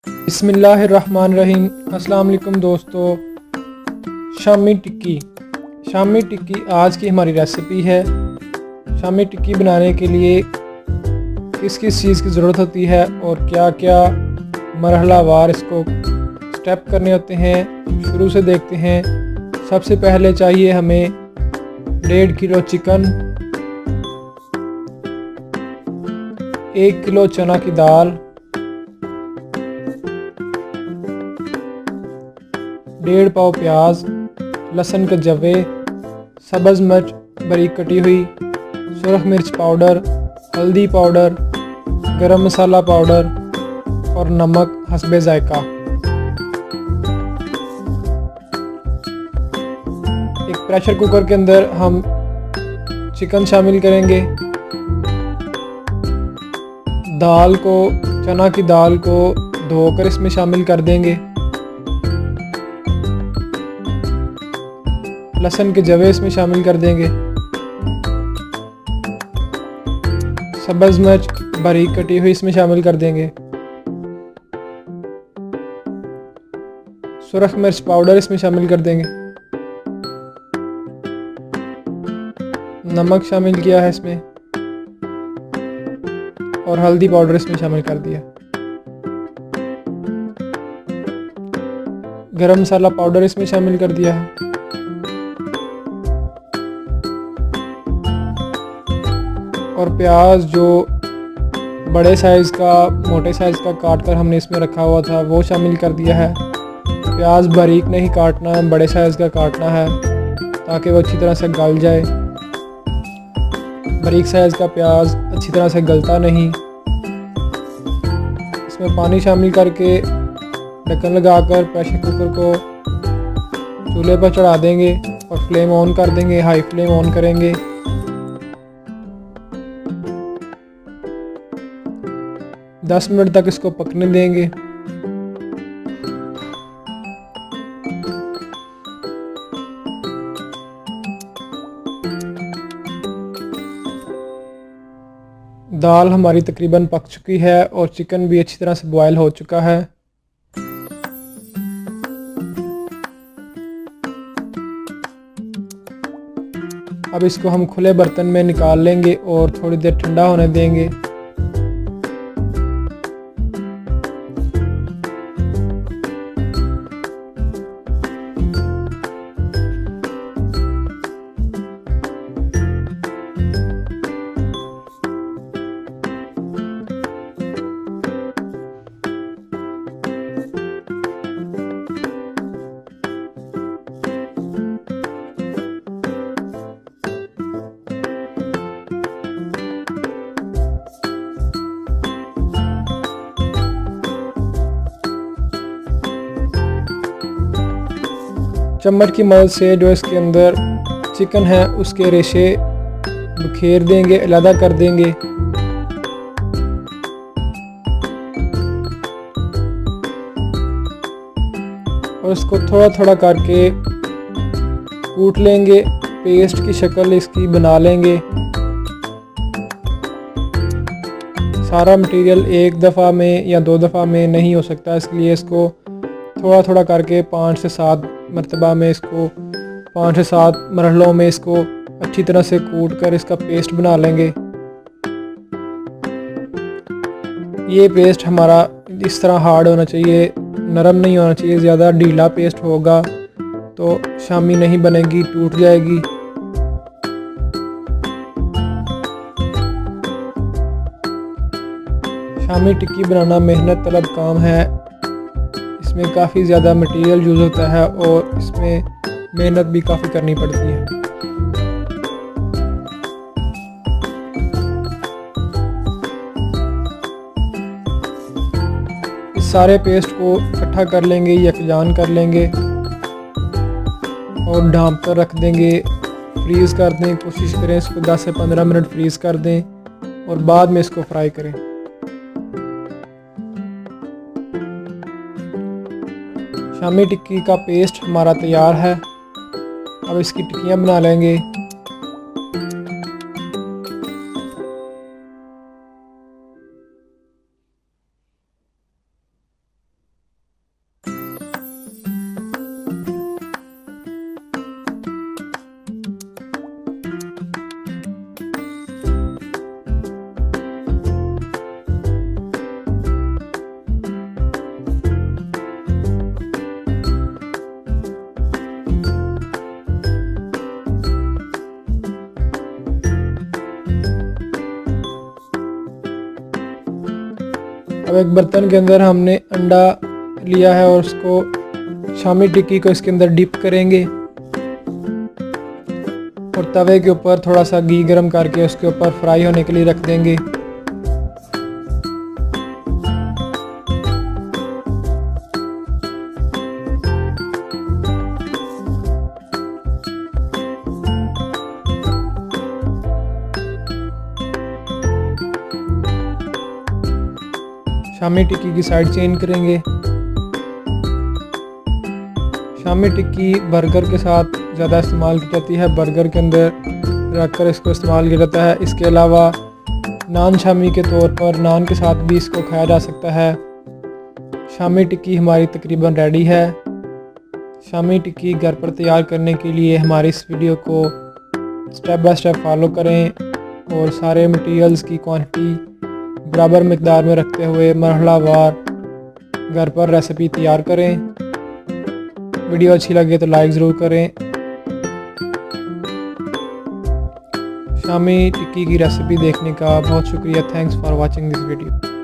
बिस्मिल्लाहिर्रहमानिर्रहीम। अस्सलाम वालेकुम दोस्तों। शामी टिक्की आज की हमारी रेसिपी है। शामी टिक्की बनाने के लिए किस किस चीज़ की ज़रूरत होती है और क्या क्या मरहलावार इसको स्टेप करने होते हैं, शुरू से देखते हैं। सबसे पहले चाहिए हमें 1.5 किलो चिकन, 1 किलो चना की दाल, 1.5 पाव प्याज, लहसुन के जवे, सब्ज़ मिर्च बारीक कटी हुई, सुरख मिर्च पाउडर, हल्दी पाउडर, गरम मसाला पाउडर और नमक हस्बे ज़ायका। एक प्रेशर कुकर के अंदर हम चिकन शामिल करेंगे। चना की दाल को धोकर इसमें शामिल कर देंगे। लहसुन के जवे इसमें शामिल कर देंगे। सब्ज़ मिर्च बारीक कटी हुई इसमें शामिल कर देंगे। सुरख मिर्च पाउडर इसमें शामिल कर देंगे। नमक शामिल किया है इसमें और हल्दी पाउडर इसमें शामिल कर दिया। गरम मसाला पाउडर इसमें शामिल कर दिया है। और प्याज जो बड़े साइज़ का मोटे साइज़ का काट कर हमने इसमें रखा हुआ था वो शामिल कर दिया है। प्याज बारीक नहीं काटना, बड़े साइज़ का काटना है ताकि वो अच्छी तरह से गल जाए। बारीक साइज़ का प्याज अच्छी तरह से गलता नहीं। इसमें पानी शामिल करके ढक्कन लगाकर प्रेशर कुकर को चूल्हे पर चढ़ा देंगे और फ्लेम ऑन कर देंगे। हाई फ्लेम ऑन करेंगे। दस मिनट तक इसको पकने देंगे। दाल हमारी तकरीबन पक चुकी है और चिकन भी अच्छी तरह से बॉयल हो चुका है। अब इसको हम खुले बर्तन में निकाल लेंगे और थोड़ी देर ठंडा होने देंगे। चम्मच की मदद से जो इसके अंदर चिकन है उसके रेशे बिखेर देंगे, अलग कर देंगे। और इसको थोड़ा थोड़ा करके कूट लेंगे, पेस्ट की शक्ल इसकी बना लेंगे। सारा मटेरियल एक दफ़ा में या 2 दफ़ा में नहीं हो सकता, इसलिए इसको थोड़ा थोड़ा करके 5 से 7 मरतबा में इसको 5 से 7 मरहलों में इसको अच्छी तरह से कूट कर इसका पेस्ट बना लेंगे। ये पेस्ट हमारा इस तरह हार्ड होना चाहिए, नरम नहीं होना चाहिए। ज़्यादा ढीला पेस्ट होगा तो शामी नहीं बनेगी, टूट जाएगी। शामी टिक्की बनाना मेहनत तलब काम है। इसमें काफ़ी ज़्यादा मटेरियल यूज़ होता है और इसमें मेहनत भी काफ़ी करनी पड़ती है। इस सारे पेस्ट को इकट्ठा कर लेंगे, यकजान कर लेंगे और ढाँप कर रख देंगे। फ्रीज़ कर दें, कोशिश करें इसको 10 से 15 मिनट फ्रीज़ कर दें और बाद में इसको फ्राई करें। शामी टिक्की का पेस्ट हमारा तैयार है। अब इसकी टिक्कियाँ बना लेंगे। एक बर्तन के अंदर हमने अंडा लिया है और उसको शामी टिक्की को इसके अंदर डिप करेंगे और तवे के ऊपर थोड़ा सा घी गरम करके उसके ऊपर फ्राई होने के लिए रख देंगे। शामी टिक्की की साइड चेंज करेंगे। शामी टिक्की बर्गर के साथ ज़्यादा इस्तेमाल की जाती है, बर्गर के अंदर रखकर इसको इस्तेमाल किया जाता है। इसके अलावा नान शामी के तौर पर नान के साथ भी इसको खाया जा सकता है। शामी टिक्की हमारी तकरीबन रेडी है। शामी टिक्की घर पर तैयार करने के लिए हमारी इस वीडियो को स्टेप बाय स्टेप फॉलो करें और सारे मटेरियल्स की क्वांटिटी बराबर मिकदार में रखते हुए मरहलावार घर पर रेसिपी तैयार करें। वीडियो अच्छी लगे तो लाइक ज़रूर करें। शामी टिक्की की रेसिपी देखने का बहुत शुक्रिया। Thanks for watching this video.